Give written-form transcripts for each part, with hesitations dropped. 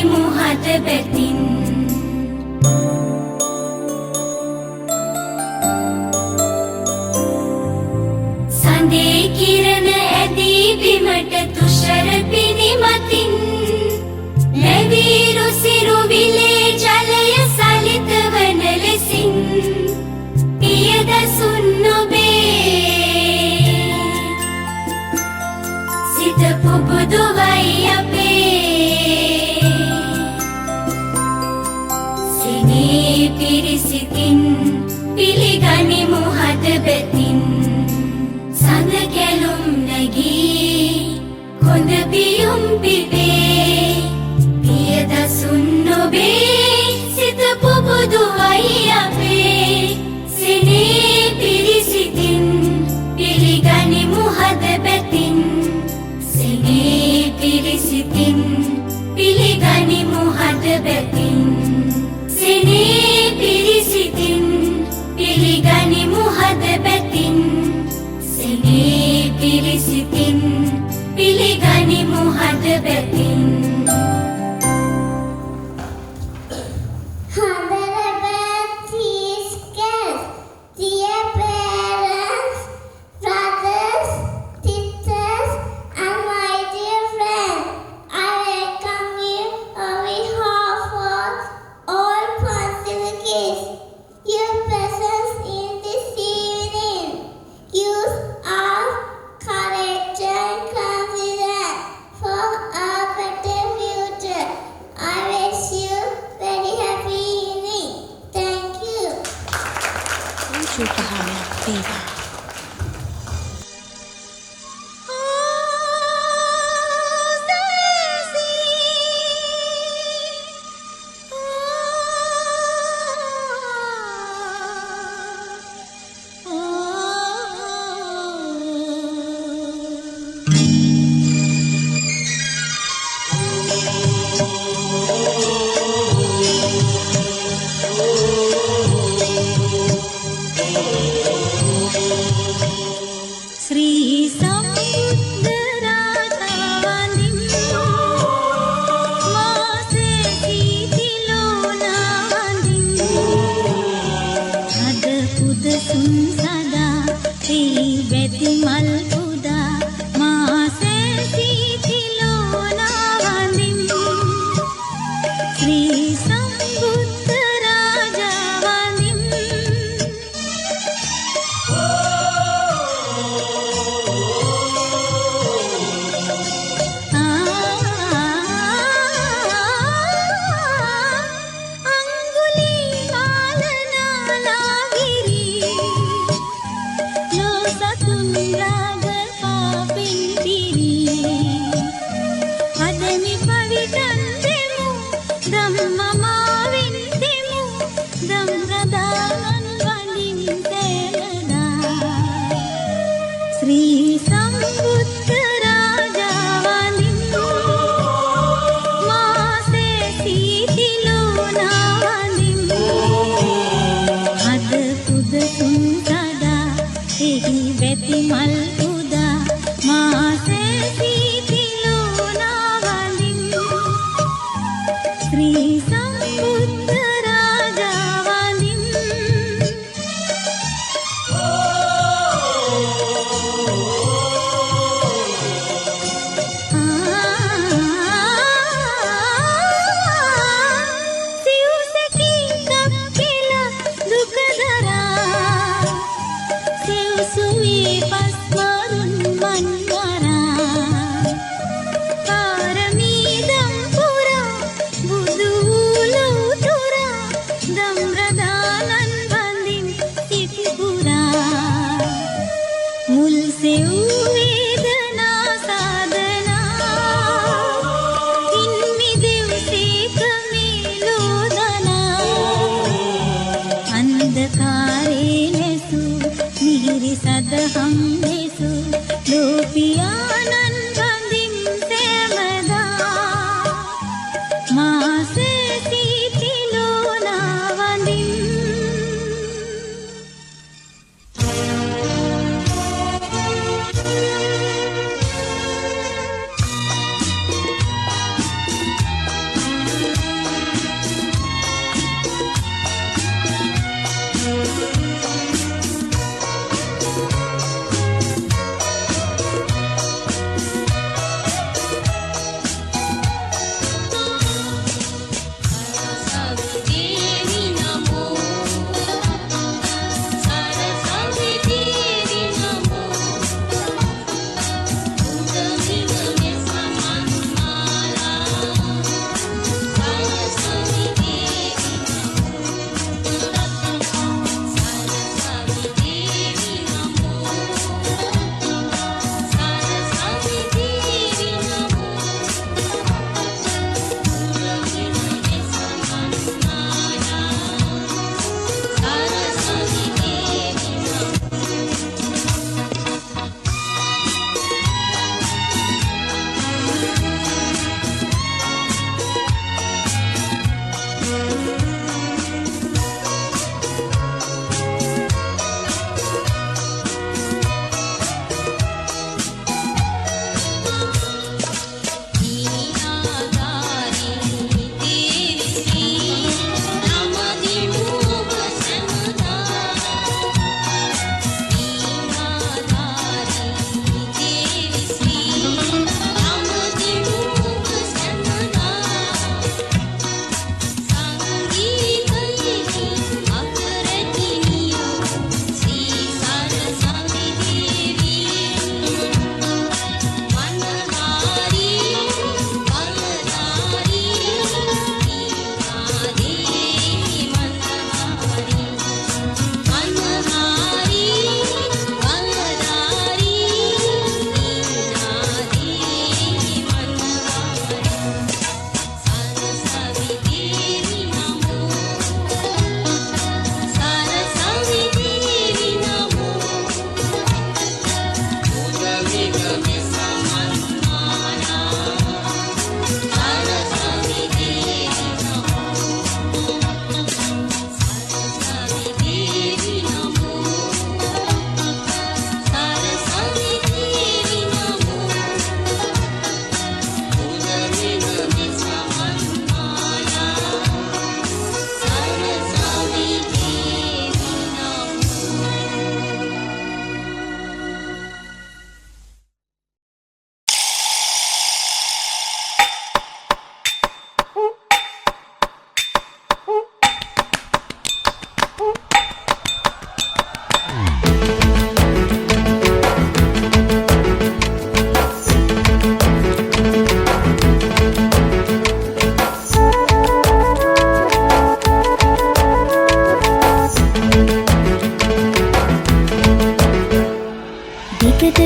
පිළිගනිමු හද බැතින් සඳේ කිරණ ඇදී බිමට තුෂර පිනිමතින් ලැබීරු සිරු විලේ ජලය සලිත වන ලෙසින් පියදසුන් නොබේ සිත පුබුදුවයි අපේ සිනී පිරිසිතින් පිළිගනිමු හද බැතින් සඳ කැලුම් නැගී කොඳ පියුම් පිපේ පියදසුන් නොබේ සිත පුබුදුවයි අපේ සිනී පිරිසිතින් පිළිගනිමු හද බැතින් සිනී පිරිසිතින් පිළිගනිමු හද බැතින් සිනී පිරිසිතින් පිළිගනිමු හද බැතින් සිනී පිරිසිතින් පිළිගනිමු හද බැතින්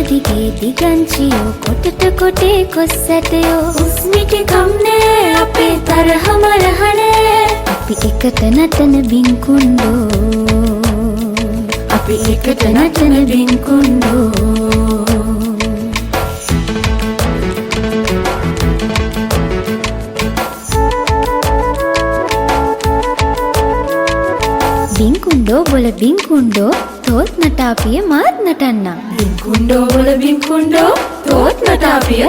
දිගේ දිගංචියෝ කොටට කොටේ කොස්සැටයෝ උස්මිටි කම්නේ අපේ තරහ මරහනේ අපි එකට නටන බින්කුණ්ඩෝ අපි එකට නටන බින්කුණ්ඩෝ බින්කුණ්ඩෝ බොල බින්කුණ්ඩෝ තෝත් නටාපිය මාත් නටන්නම් බින්කුණ්ඩෝ බොල බින්කුණ්ඩෝ තෝත් නටාපිය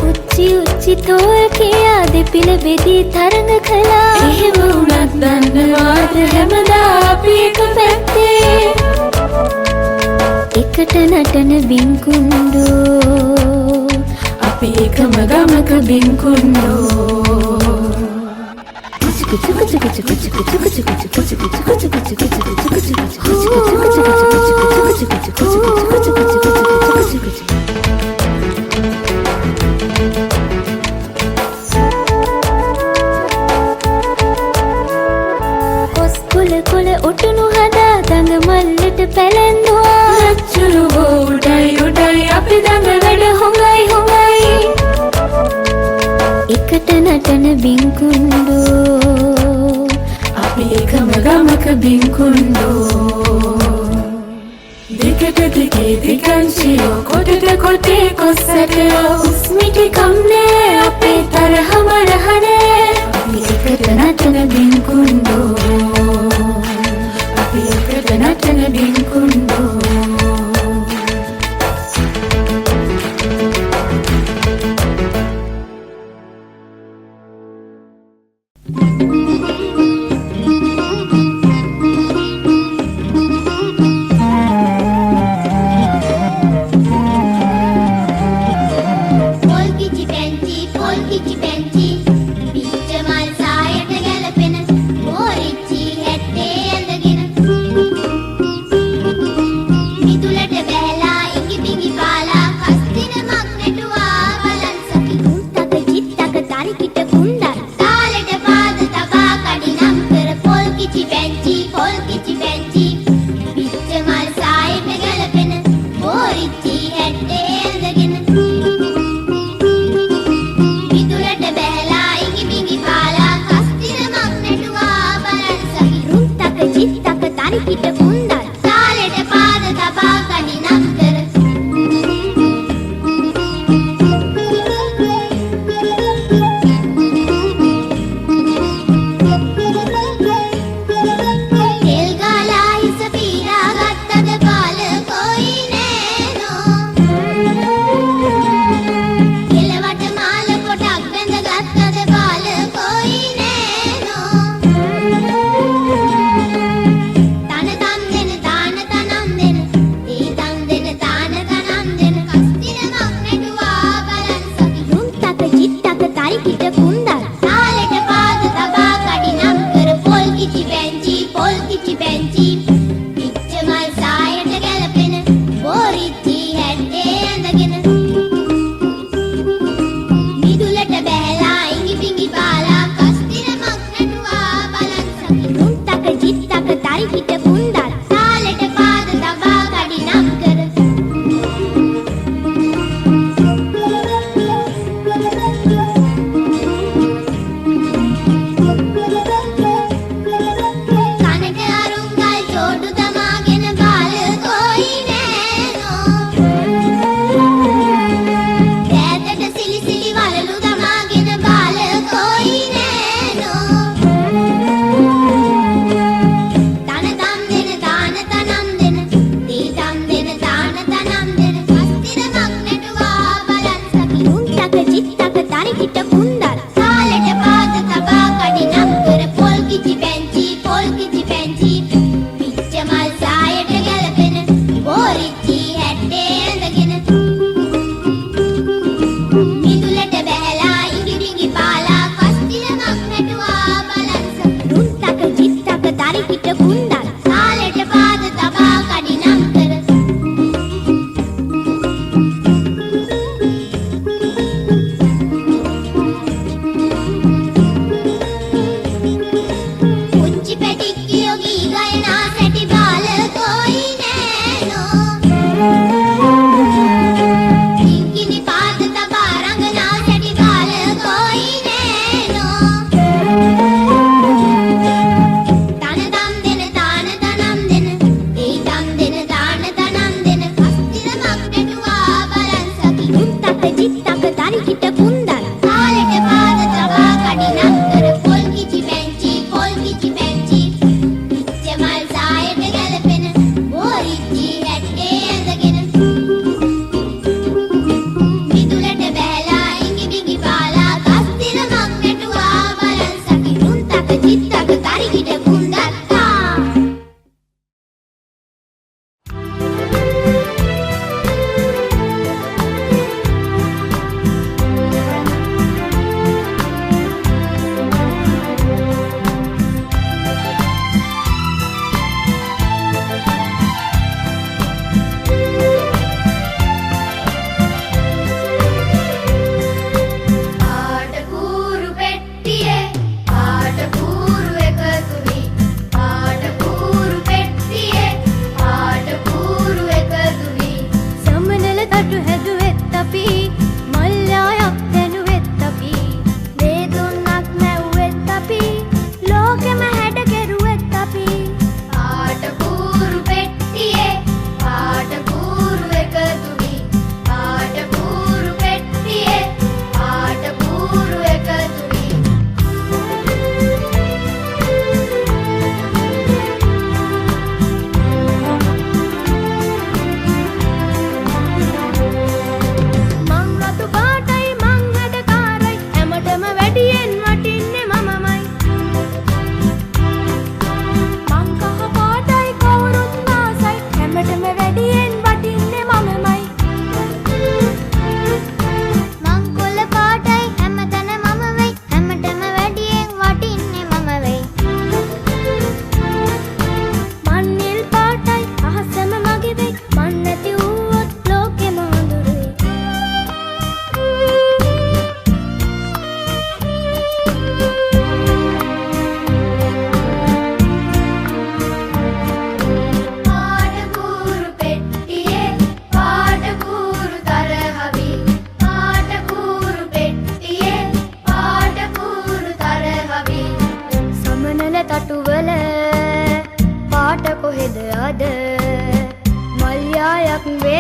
උච්චි උච්චි තෝල් කියා දෙපිල බෙදී තරඟ කළා එහෙම වුණත් දන්නවාද හැමදා අපි එක පැත්තේ එකට නටන බින්කුණ්ඩෝ අපි එකම ගමක බින්කුණ්ඩෝ කොස්කුල කොල ඔටුනු හදා දඟ මල්ලට පැලැන්දුවා අච්චුරු උඩයි උඩයි අපි දඟ වැඩ හොඟයි හොඟයි එකට නටන බින්කුණ්ඩෝ අපි එකම ගමක බින්කුණ්ඩෝ දිගට දිගේ දිගංචියෝ කොටට කොටේ කොස්සැටයෝ උස්මිටි කම්නේ අපේ තරහ මරහනේ අපි එකට නටන බින්කුණ්ඩෝ අපි එකට නටන බින්කුණ්ඩෝ කනට අරුංගා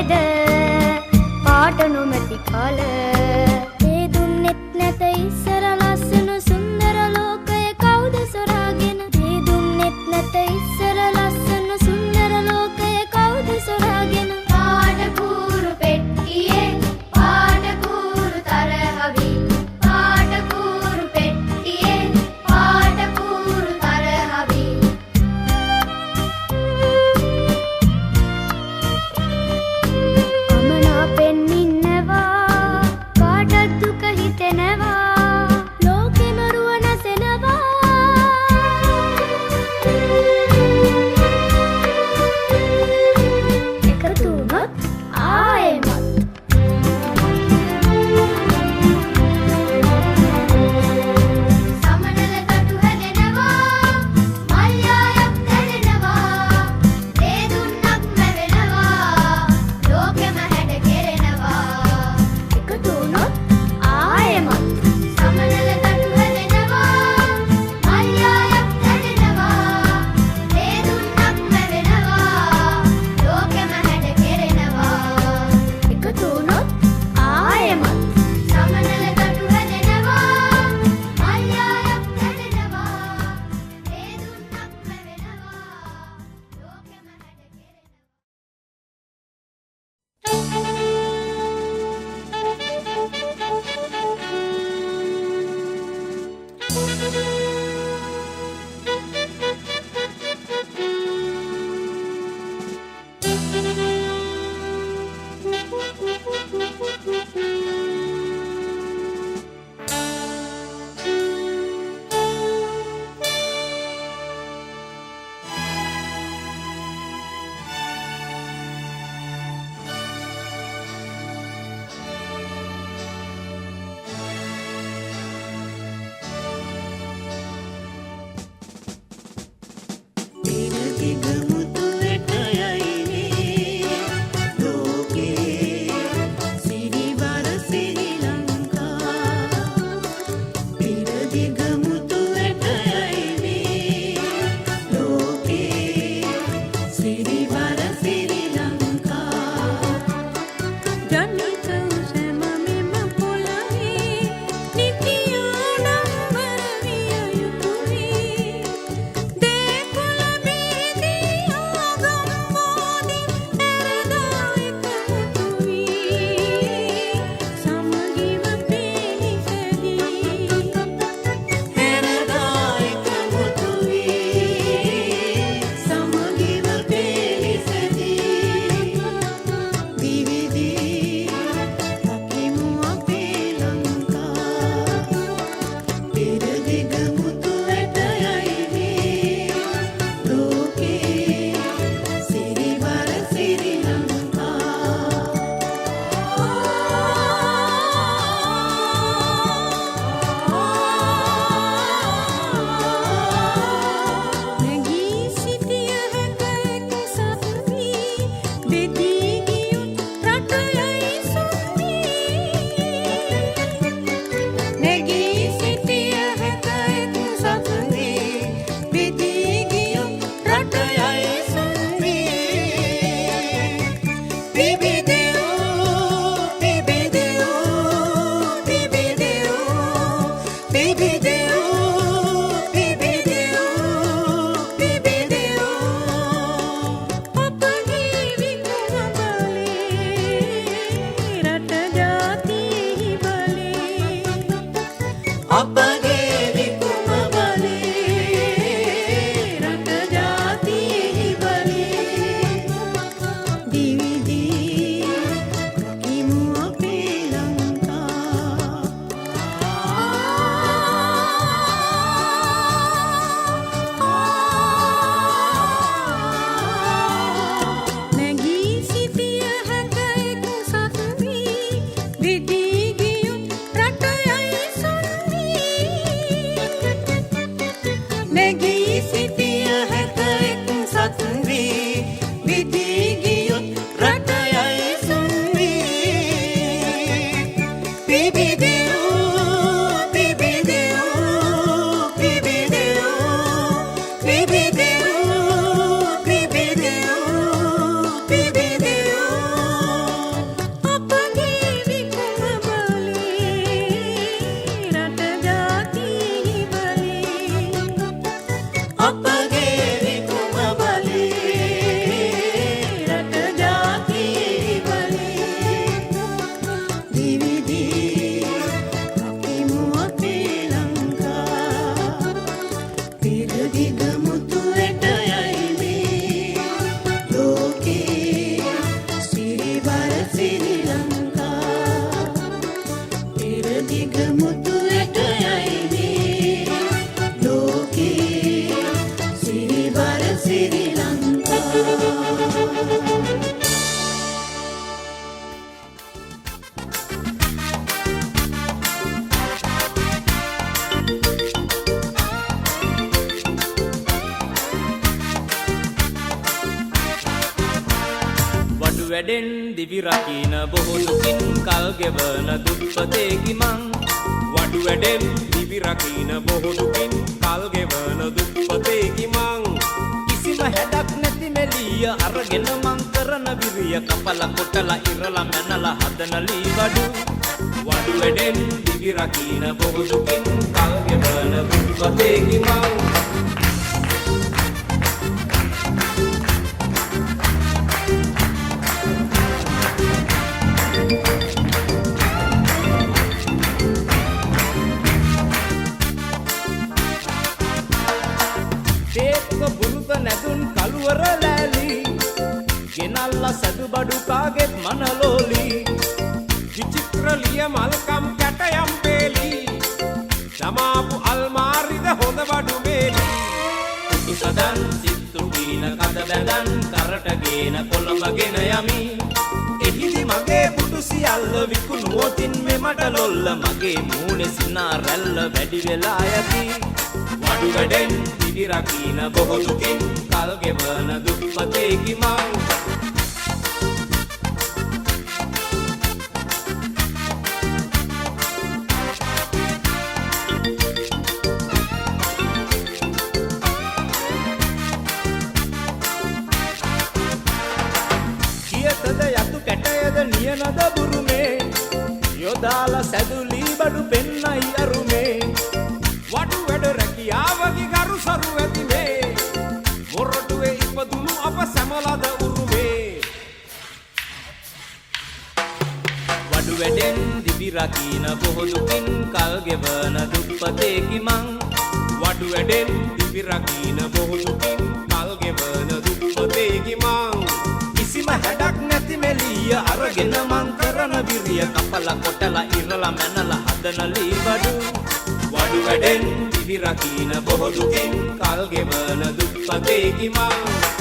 වේද පාට නොමැති කල ඒ දුන්නෙත් නැත ඉස්සර ලස්සන සුන්දර ලෝකය කවුද සොරාගෙන ඒ දුන්නෙත් නැත ඉස්සර ලස්සන සුන්දර ලෝකය කවුද සොරාගෙන පාට කූරු පෙට්ටියේ පාට කූරු තරහවි පාට කූරු පෙට්ටියේ පාට කූරු තරහවි අමනාපෙන් ඉන්නවා කාටත් දුක හිතෙනවා ලෝකෙම රුව නැසෙනවා එකතු වුණොත් ආයෙමත් සමනල කටු හැදෙනවා මල්යායක් දැනෙනවා ඒ දුන්නක් මැවෙනවා ලෝකෙම හැඩ කෙරෙනවා එකතු වුණොත් ආයෙමත් සමනල කටු හැදෙනවා මල්යායක් දැනෙනවා ඒ දුන්නක් මැවෙනවා ලෝකෙම හැඩ කෙරෙනවා එකතු වුණොත් ආයෙමත් සමනල කටු හැදෙනවා මල්යායක් දැනෙනවා ඒ දුන්නක් මැවෙනවා ලෝකෙම හැඩ කෙරෙනවා වැඩෙන් දිවි රකින බොහෝ දුකින් කල් ගෙවන දුප්පතේකි මං වඩු වැඩෙන් දිවි රකින බොහෝ දුකින් කල් ගෙවන දුප්පතේකි මං කිසිම හැඩක් නැති මෙලිය අරගෙන මං කරන විරිය කපල කොටලා ඉරලා මැනලා හදන ලී වඩු වඩු වැඩෙන් දිවි රකින බොහෝ දුකින් කල් ගෙවන දුප්පතේකි මං නැදුන් කළුවර ලෑලි ගෙනල්ලා සදු බඩු කාගෙත් මනලෝලි විචිත්‍රලිය මල්කම් කැටයම් පේලි සමාපු අල්මාරිද හොඳ බඩු මේලි ඉසදන් සිත්තු ගීන කඳ බැඳන් කරටගෙන කොළඹගෙන යමි එහිදි මගේ පුටු සියල්ල විකුණුවොතින් මෙමට ලොල්ල මගේ මූණේ සිනා රැල්ල වැඩි වෙලා යති වඩු වැඩෙන් දිවි රකින බොහෝ දුකින් කල් ගෙවන දුප්පතේකි මං කියතද යතු කැටයද නියනද බුරුමේ යොදාලා සැදුලි බඩු පෙන්නයි අරුමේ වඩු වැඩ රැකියාවකි ගරු සරු ඇති මේ මොරටුවේ ඉපදුණු අප සැමලද උරුමේ වඩු වැඩෙන් දිවි රකින බොහෝ දුකින් කල් ගෙවන දුප්පතේකි මං වඩු වැඩෙන් දිවි රකින බොහෝ දුකින් කල් ගෙවන දුප්පතේකි මං කිසිම හැඩක් නැති මෙලිය අරගෙන මං කරන විරිය කපලා කොටලා ඉරලා මැනලා හදන ලී වඩු වඩු වැඩෙන් දිවි රකින බොහෝ දුකින් කල් ගෙවන දුප්පතේකි මං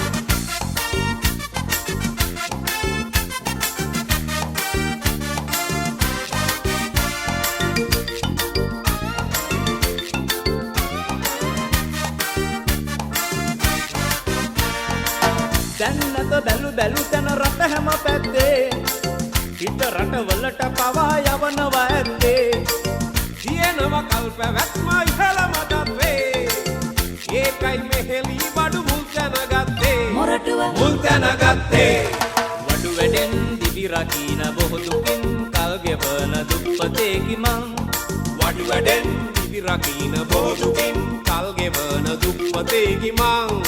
දැන්නත බැලු බැලු තැන රට හැම පැත්තේ පිට රටවලට පවා යවනවා ඇත්තේ තියෙනවා කල්ප වැක්ම ඉහළම දත්වේ ඒකයි මෙහෙලි වඩු මුල් තැනගත්තේ මොරටුව මුල් තැනගත්තේ වඩු වැඩෙන් දිවි රකින බොහෝ දුකින් කල් ගෙවන දුප්පතේකි මං වඩු වැඩෙන් දිවි රකින බොහෝ දුකින් කල් ගෙවන දුප්පතේකි මං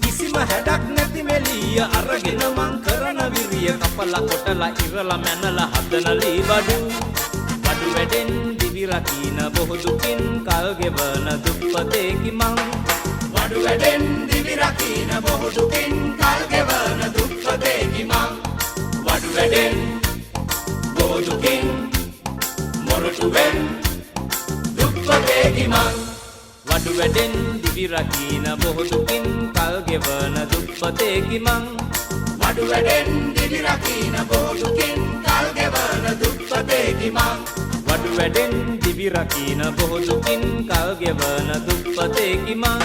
කිසිම හැඩක් නැති මෙලිය අරගෙන මං කරන විරිය කපලා කොටලා ඉරලා මැනලා හදන ලී වඩු වඩු වැඩෙන් දිවි රකින බොහෝ දුකින් කල් ගෙවන දුප්පතේකි මං වඩු වැඩෙන් දිවි රකින බොහෝ දුකින් කල් ගෙවන දුප්පතේකි මං වඩු වැඩෙන් බොහෝ දුකින් මොරටුවෙන් දුප්පතේකි මං වඩු වැඩෙන් දිවි රකින බොහෝ දුකින් කල් ගෙවන දුප්පතේකි මං වඩු වැඩෙන් දිවි රකින බොහෝ දුකින් කල් ගෙවන දුප්පතේකි මං වඩු වැඩෙන් දිවි රකින බොහෝ දුකින් කල් ගෙවන දුප්පතේකි මං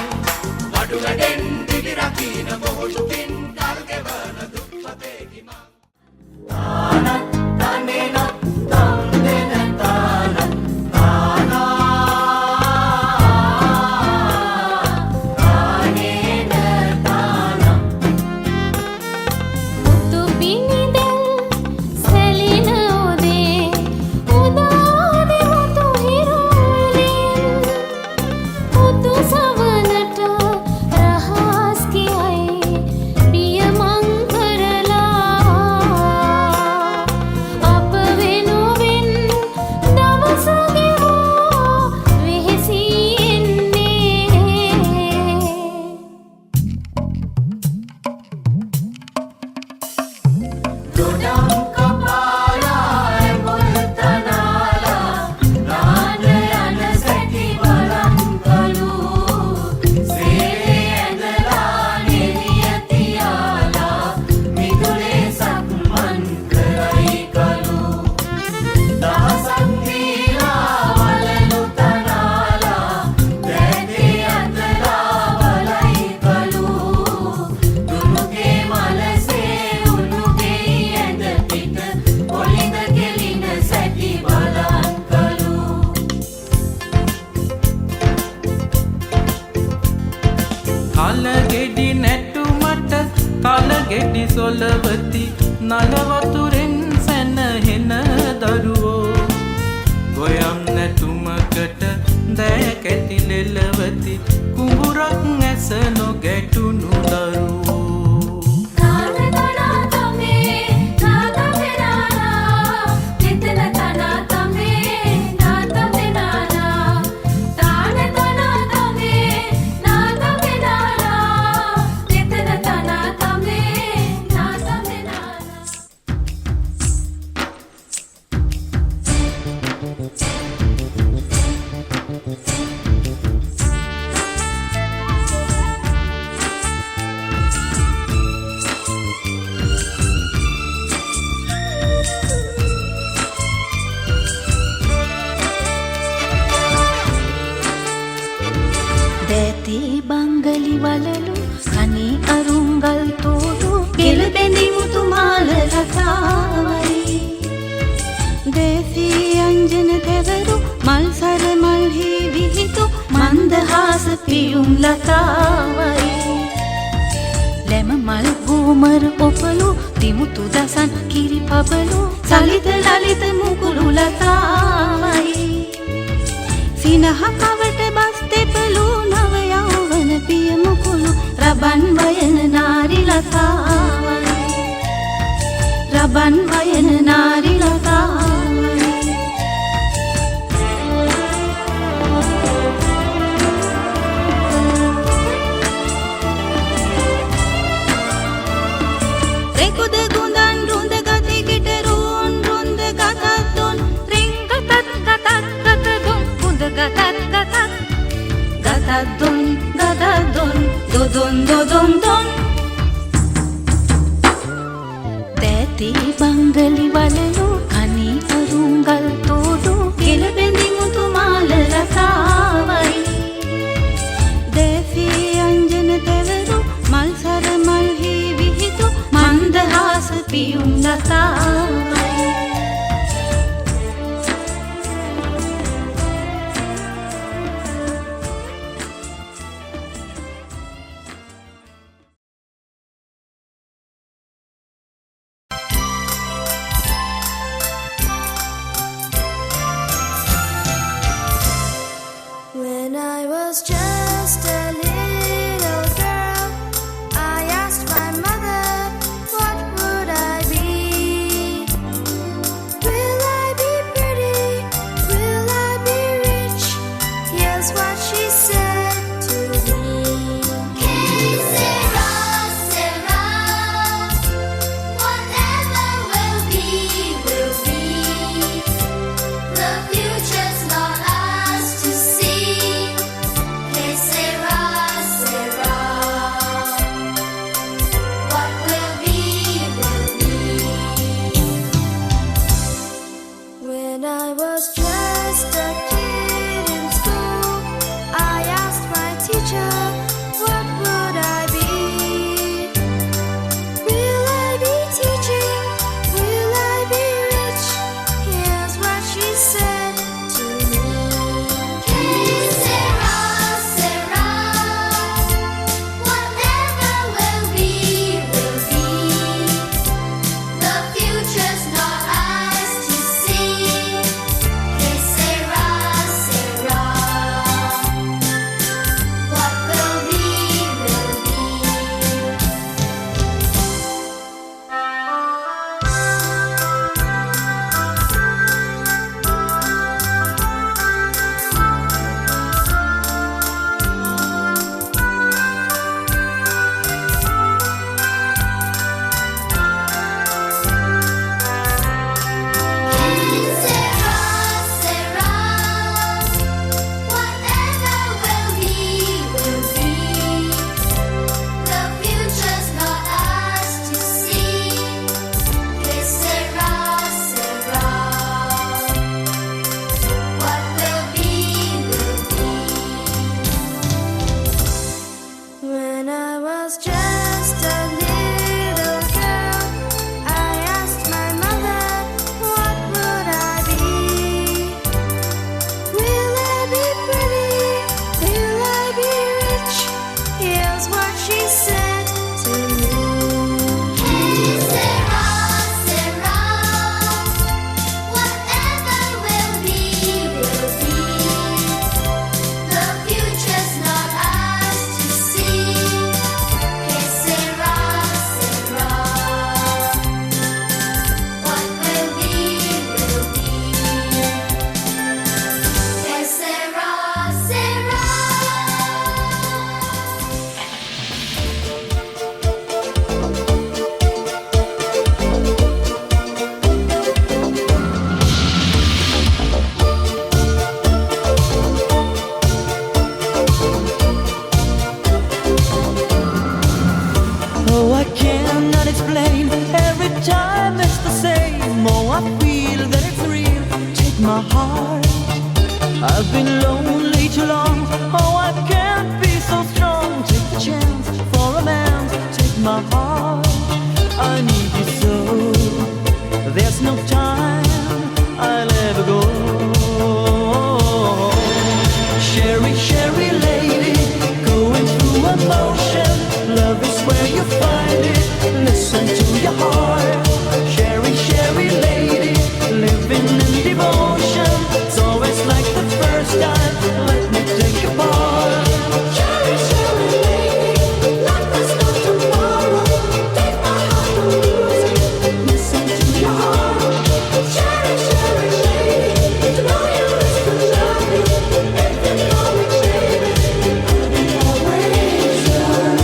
වඩු වැඩෙන් දිවි රකින බොහෝ දුකින් කල් ගෙවන දුප්පතේකි මං අප වේ කලගෙඩි නැටුමට කලගෙඩි සොලවති නලවතුරෙන් සැනහෙන දරුවෝ ගොයම් නැටුමකට දැය කැටි ලෙලවති කුඹුරක් ඇස නොගැටුණු දරුවෝ බංගලි වලලු කනේ අරුංගල් තෝඩු කෙළබැඳි මුතුමාල රසාවයි දේශී අංජන තෙවරු මල් සර මල්හි විහිතු මන්දහාස පියුම් ලතාවයි ලැම මල් ගෝමර ඔපලු දිමුතු දසන් කිරි පබලු සලිත ලලිත මුකුළු ලතාවයි සිනහ කවට බස් තෙපලු නව යෞවන පිය මුකුළු රබන් වයන නාරි ලතාවයි රබන් වයන නාරි ලතාවයි රෙකුද ගුඳන් රුඳ ගති කිට රුන් රුඳ ගතත්තුන් රිංග තත් ගතත් ගතදුන් කුඳ ගතත් ගතත් ගතදුන් ගතදුන් දොදොන් දොදොන් දොන් තෑති බංගලි වලලු කනී අරුංගල් තෝඩු කෙළබැඳි මුතුමාල රසාවයි දේශී අංජන තෙවරු මල් සර මල්හි විහිතු මන්දහාස පියුම් ලතාවයි When I was just a little girl, I asked my mother, what would I be? Will I be pretty? Will I be rich? Here's what she said to me. Que sera, sera. Whatever will be, will be. The future's not ours to see. Que sera, sera. What will be, will be. When I was just a kid in school, I asked my teacher, what would I be? Will I be teaching? Will I be rich? Here's what she said to me. Que sera, sera. Whatever will be, will be. The future's not ours to see. Que sera, sera. What will be, will be. Sera, sera. Whatever will be, will be. The future's not ours to see. Que sera, sera. What will be, will be. When I was just a little girl, I asked my mother, what would I be? Will I be pretty? Will I be rich? Here's what time it's the same. Oh, I feel that it's real. Take my heart. I've been lonely too long. Oh, I can't be so strong. Take the chance for a man. Take my heart. I need you so. There's no time I'll ever go. Sherry, Sherry lady, going through emotion. Love is where you find it. Listen to your heart. Sherry, Sherry lady, living in devotion. It's always like the first time. Let me take your part. Cherry, cherry lady, like there's no tomorrow. Take my heart, don't lose it. Listen to your heart. Cherry, cherry lady, to know you is to love me. If you know me, baby, I'll be always yours.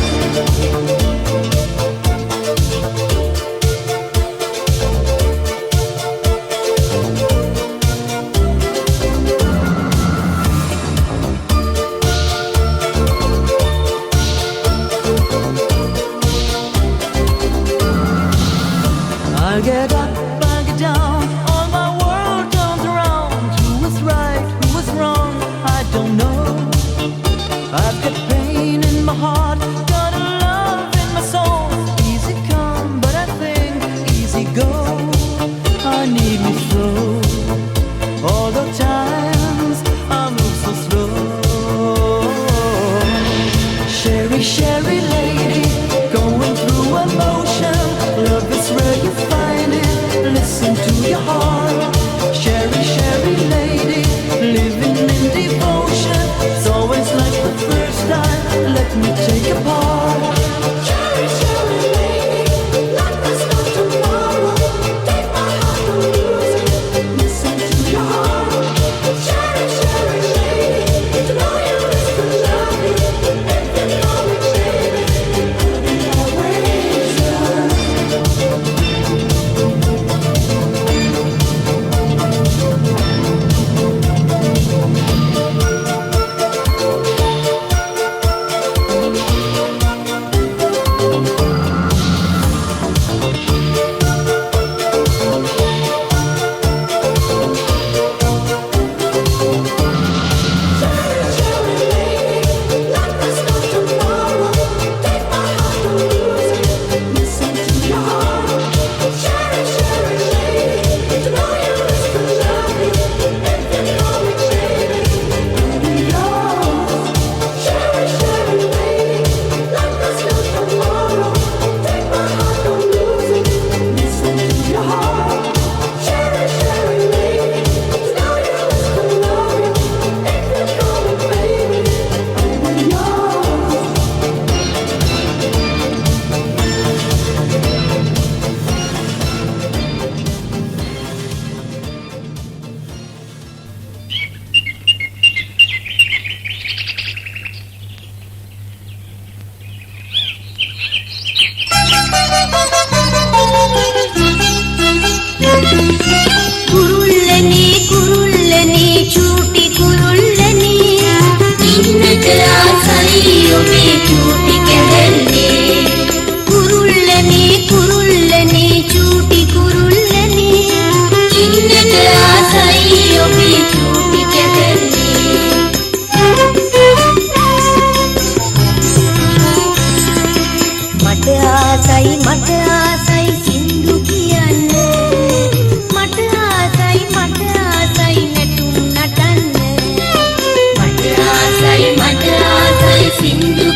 I get up, I get down, all my world turns around. Who is right, who is wrong, I don't know. I've got pain in my heart, got a love in my soul. Easy come, but I think easy go. I need me so. All the times I move so slow. Sherry, Sherry lady, going through emotion. Love is where you find it. Listen to your heart. Sherry, Sherry lady, living in devotion. It's always like the first time. Let me take your part. Cherry, cherry lady, like there's no tomorrow. Take my heart, don't lose it. Listen to your heart. Cherry, cherry lady, to know you is to love me. If you know me, baby, I'll be always yours. Cherry, cherry lady, like there's no tomorrow. Take my heart, don't lose it. Listen to your heart. Cherry, cherry lady, to know you is to love me. If you know me, baby, I'll be yours. Cherry, cherry lady, like there's no tomorrow. Take my heart, don't lose it. Listen to your heart. Cherry, cherry lady, to know you is to love me. If you know me, baby, I'll be yours. කුරුල්ලනේ චූටි කුරුල්ලනේ ඉන්නට ආසයි ඔබේ චූටි කැදල්ලේ කුරුල්ලනේ චූටි කුරුල්ලනේ ඉන්නට ආසයි ඔබේ චූටි කැදල්ලේ මට ආසයි සින්දු කියන්න මට ආසයි නැටුම් නටන්න මට ආසයි සින්දු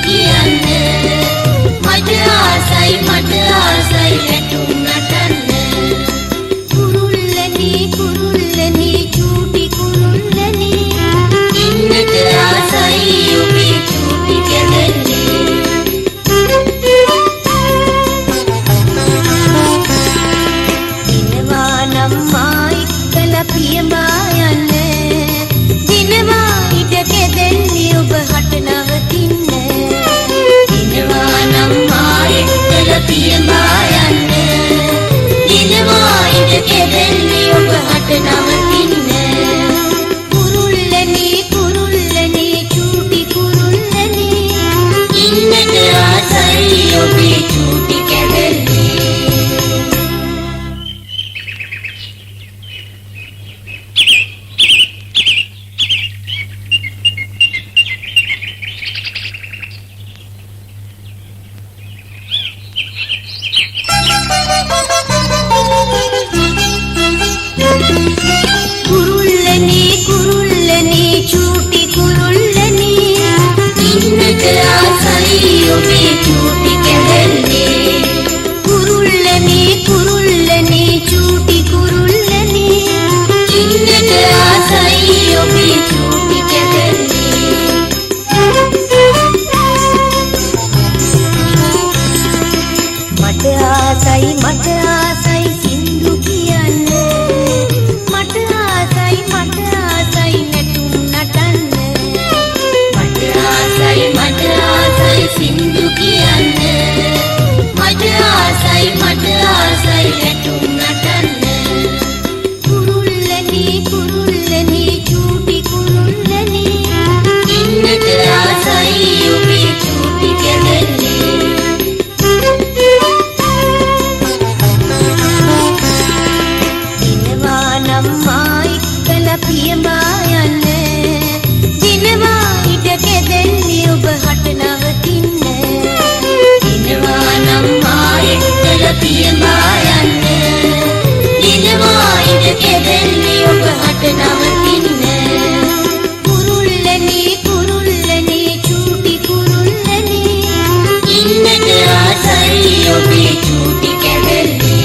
ආසයි ඔබේ චූටි කැදල්ලේ කුරුල්ලනේ කුරුල්ලනේ චූටි කුරුල්ලනේ ඉන්නට ආසයි ඔබේ චූටි කැදල්ලේ මට ආසයි සින්දු කියන්න මට ආසයි නැටුම් නටන්න මට ආසයි සින්දු කියන්න මට ආසයි නැටුම් නටන්න කුරුල්ලනේ චූටි කුරුල්ලනේ ඉන්නට ආසයි ඔබේ චූටි කැදල්ලේ පියඹා යන්න දිනවා හිට කැදෙන්නේ ඔබ හට නවතින්න දිනවා නම් ආයෙත් පියඹා යන්න දිනවා හිට කැදෙන්නේ ඔබ හට නවතින්න කුරුල්ලනේ චූටි කුරුල්ලනේ ඉන්නට ආසයි ඔබේ චූටි කැදෙල්ලේ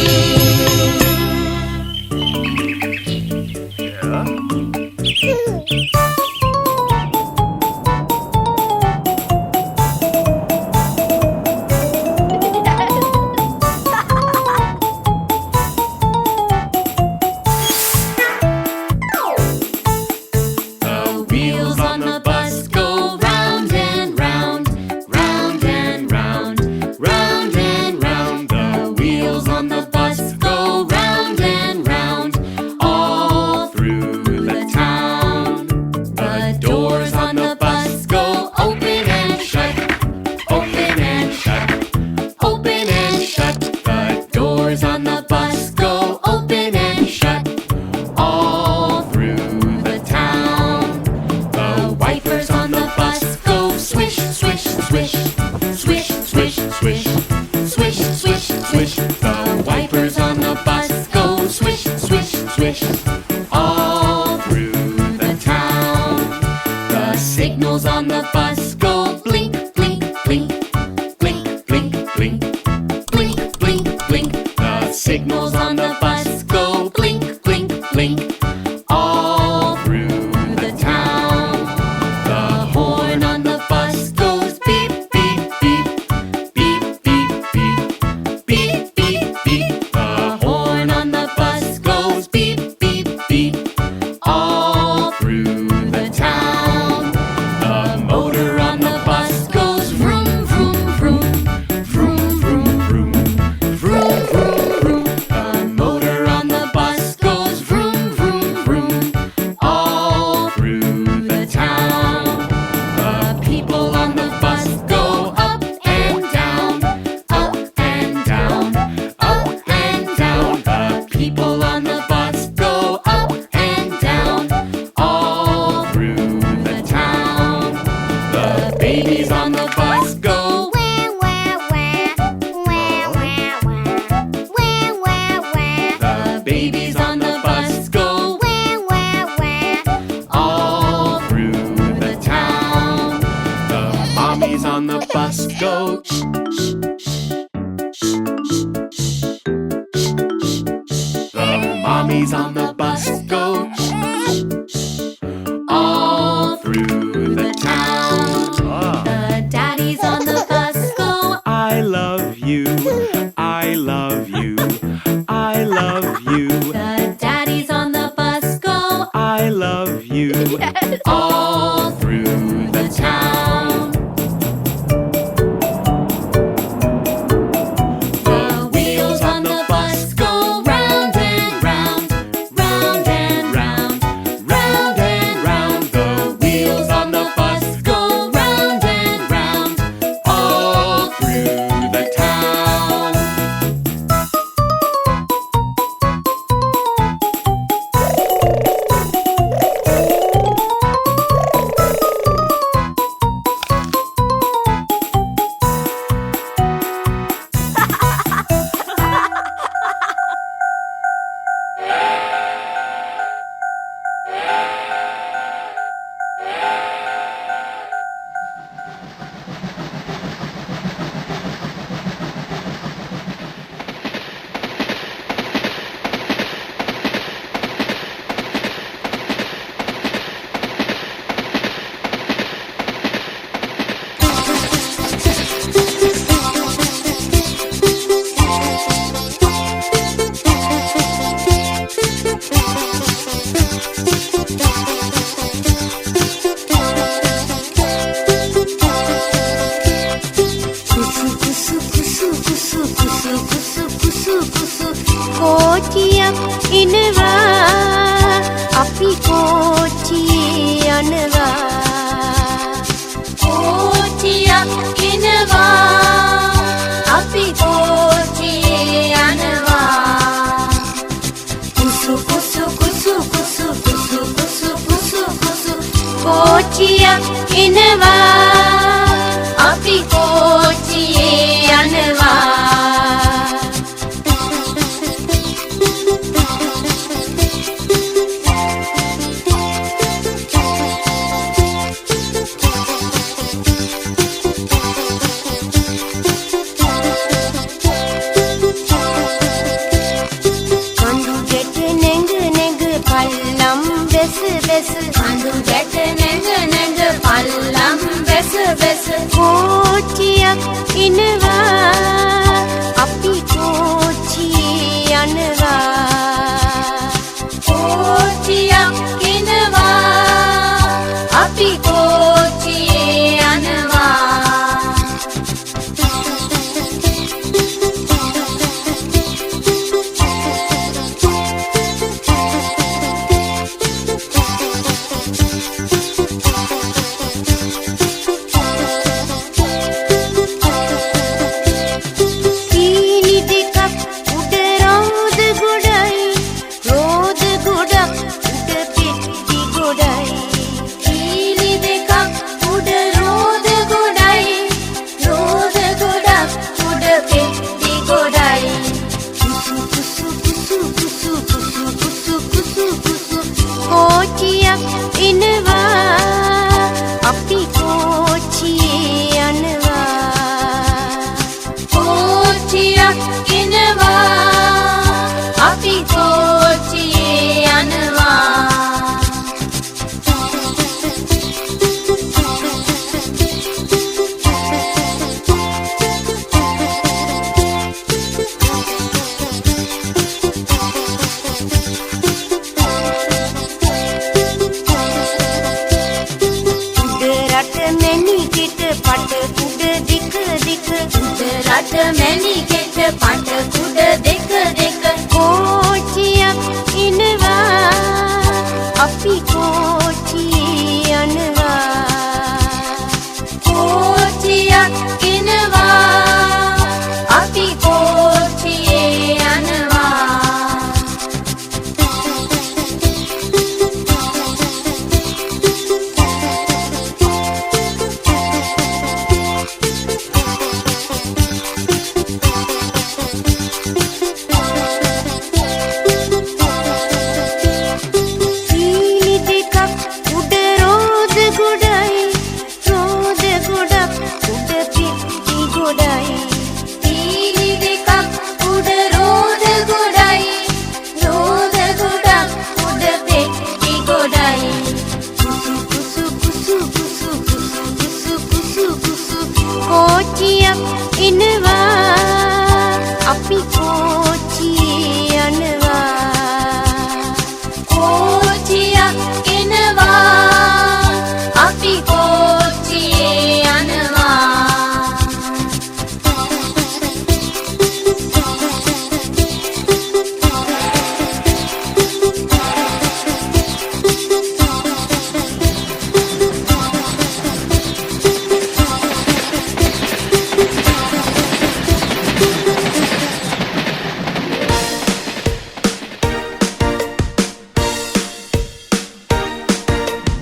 Mommies on the bus go all through the town. The daddies on the bus go I love you, I love you, I love you, The daddies on the bus go I love you, all through the town. The wheels on the bus go round and round, round and round, කෝච්චියක් එනවා අපි කෝච්චියේ යනවා කෝච්චියක් එනවා අපි කෝච්චියේ යනවා කුසු කුසු කුසු කුසු කුසු කුසු කුසු කුසු කෝච්චියක් එනවා අපි කෝච්චියේ යනවා කඳු ගැට නැඟ නැඟ පල්ලම් බැස බැස කෝච්චියක් එනවා අපි කෝච්චියේ යනවා කෝච්චියක් එනවා අපි කෝච්චියේ යනවා කෝච්චියක් එනවා අපි කෝච්චියේ යනවා කෝච්චියක් එනවා අපි කෝච්චියේ යනවා රට මැණිකෙට පට කුඩ දික දික කෝච්චියක් එනවා අපි කෝච්චියේ යනවා කෝච්චියක් එනවා අපි කෝච්චියේ යනවා කෝච්චියක් එනවා අපි කෝච්චියේ යනවා කෝච්චියක් එනවා අපි කෝච්චියේ යනවා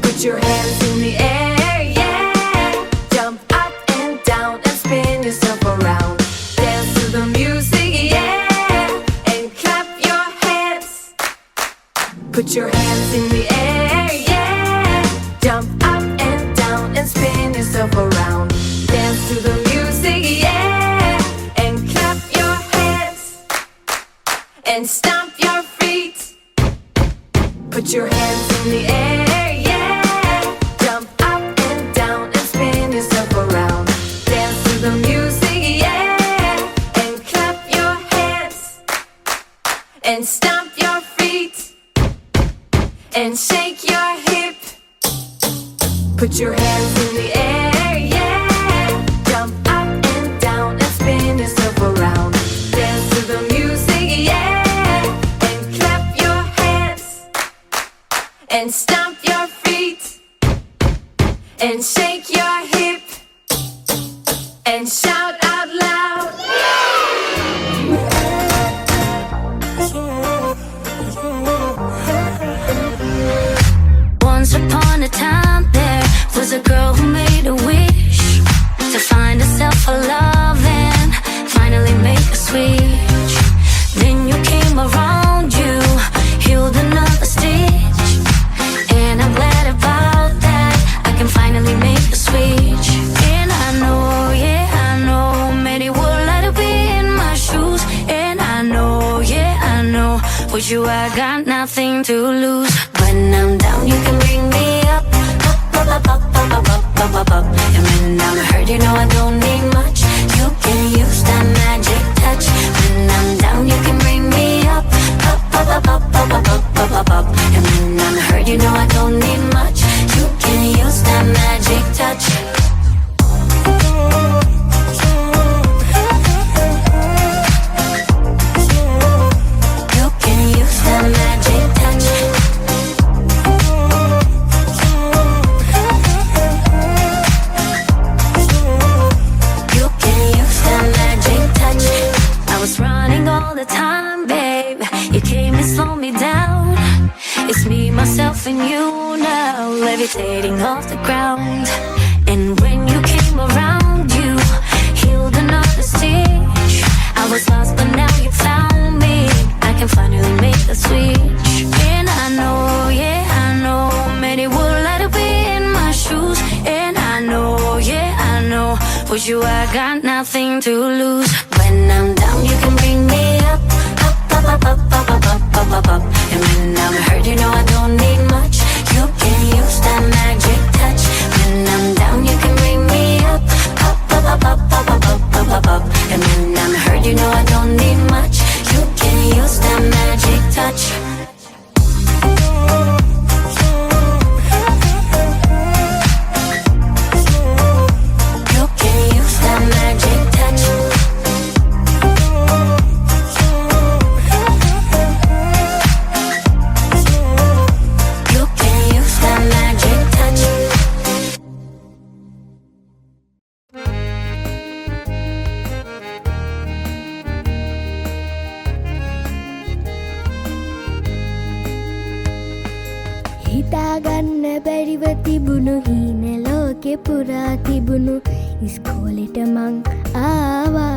Put your hands in the air, yeah. Jump up and down and spin yourself around. Dance to the music, yeah. And clap your hands. Put your hands in the air, yeah. Jump up and down and spin yourself around. Dance to the music, yeah. And clap your hands. And stomp your feet. Put your hands in the air, yeah. Jump up and down and spin yourself around. Dance to the music, yeah. And clap your hands. And stomp your feet. And shake your hip. Put your hands in the air, yeah. Jump up and down and spin yourself around. Dance to the music, yeah. and shout out loud. Once upon a time, there was a girl who made a wish to find herself a love and finally make a switch. Then you came around, you healed another stitch, and I'm glad about that. I can finally make the switch. And I know, yeah, I know, many would like to be in my shoes. And I know, yeah, I know, with you I got nothing to lose. When I'm down, you can bring me up, up, up, up, up, up, up, up, up, up. And when I'm hurt, you know I don't need much. You can use that magic touch. When I'm down, you can bring me up, up, up, up, up, up, up, up, up, up, up. And when I'm hurt, you know I don't need much. You can use that magic touch. You can use that magic touch. You can use that magic touch. I was running all the time, babe. You came and slowed me down. It's me, myself, and you now, levitating off the ground. And when you came around, you healed another stitch. I was lost, but now you found me. I can finally make the switch. And I know, yeah, I know, many would like to be in my shoes. And I know, yeah, I know, with you I got nothing to lose. When I'm down, you can bring me up, up, up, up, up, up, up, up, up, up, up. And when I'm hurt, you know I don't need much. You can use that magic touch. When I'm down, you can bring me up, up, up, up, up, up, up, up, up, up, up. And when I'm hurt, you know I don't need much. You can use that magic touch. You can use that magic touch. You can use that magic touch. හිතාගන්න බැරිව තිබුණු හීන ලෝකෙ පුරා තිබුණු ඉස්කෝලෙට මං ආවා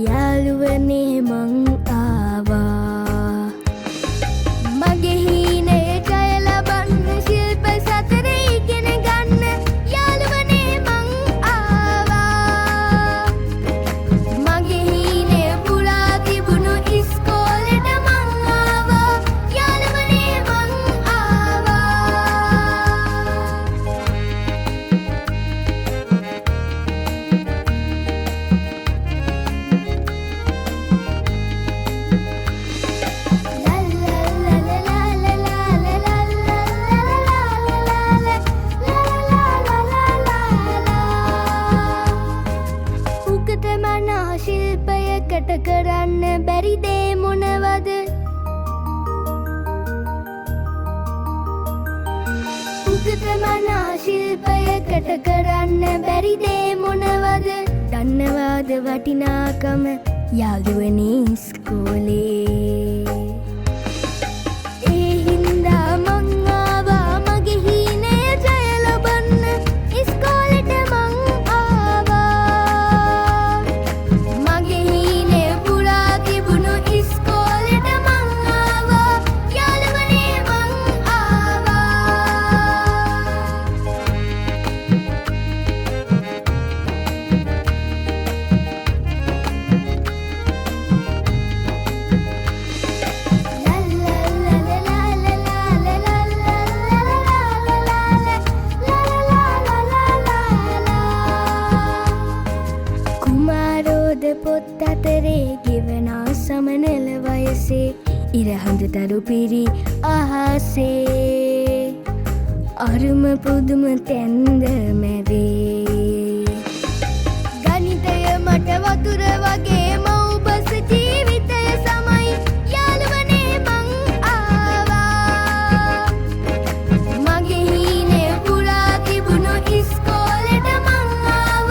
යාළුවනේ මං ආවා මගේ හීනය ජය ලබන්න ශිල්ප සතර ඉගෙන ගන්න යාළුවනේ මං ආවා මගේ හීනය පුරා තිබුණු ඉස්කෝලෙට මං ආවා යාළුවනේ මං ආවා උකත මනා ශිල්පයකට කරන්න බැරිදේ මොනවද උකත මනා ශිල්පයකට කරන්න බැරිදේ මොනවද දන්නවාද වටිනාකම යාළුවනේ ඉස්කෝලේ ඒ හින්දා මං ආවා මගේ හීනය ජය ලබන්න ඉස්කෝලෙට මං ආවා මගේ හීනය පුරා තිබුණු ඉස්කෝලෙට මං ආවා යාළුවනේ මං ආවා කුමාරෝද පොත් අතරේ ගෙවනා සමනල වයසේ ඉරහඳ තරු පිරි අහසේ අරුම පුදුම තැන්ද මැවේ ගණිතය මට වතුර වගේ මව්බස ජීවිතය සමයි යාළුවනේ මං ආවා මගේ හීනය පුරා තිබුණු ඉස්කෝලෙට මං ආවා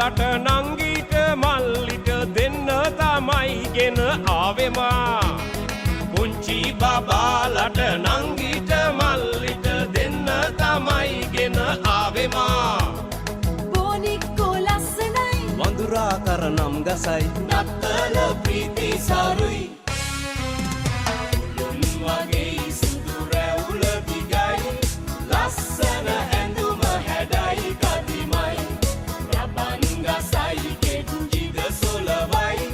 බබාලට නංගීට මල්ලිට දෙන්න තමයි ගෙන ආවෙමා පුංචි බබාලට නංගීට මල්ලිට දෙන්න තමයි ගෙන ආවෙමා බොනික්කෝ ලස්සනයි වඳුරා කරනම් ගසයි නත්තල ප්‍රීති සරුයි උළුන් වගේ සුදු රැවුල දිගයි ලස්සන ඇඳුම හැඩයි කදිමයි රබන් ගසයි කෙන්ජිද සොලවයි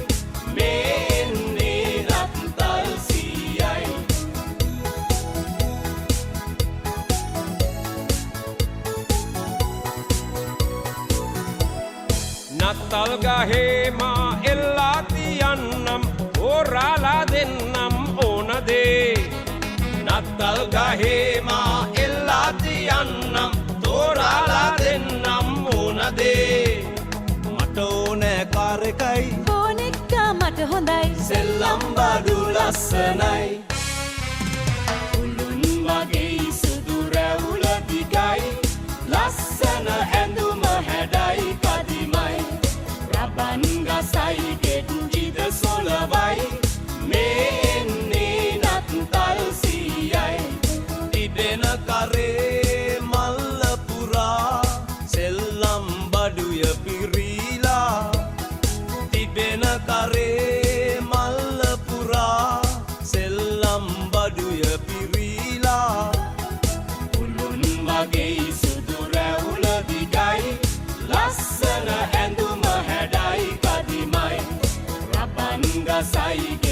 මේන්නේ නත්තල් සීයයි නත්තල් ගහේ මා එල්ලා තියන්නම් ඕරාලා දෙන්නම් ඕනදේ නත්තල් ගහේ මා එල්ලා තියන්නම් තෝරාලා දෙන්නම් ඕනදේ මට ඕනෑ කාර් එකයි බොනික්කා මට හොඳයි සෙල්ලම් බඩු ලස්සනයි උළුන් වගේ සුදු රැවුල දිගයි ලස්සන ඇඳුම හැඩයි කදිමයි රබන් ගසයි ගෙන්ජිද සොලවයි මේන්නේ නත්තල් සීයයි තිබෙන කරේ මල්ල පුරා සෙල්ලම් බඩුය පිරීලා තිබෙන කරේ මල්ල පුරා සෙල්ලම් බඩුය පිරීලා උළුන් වගේ සුදු රැවුල දිගයි ලස්සන ඇඳුම හැඩයි කදිමයි රබන් ගසයි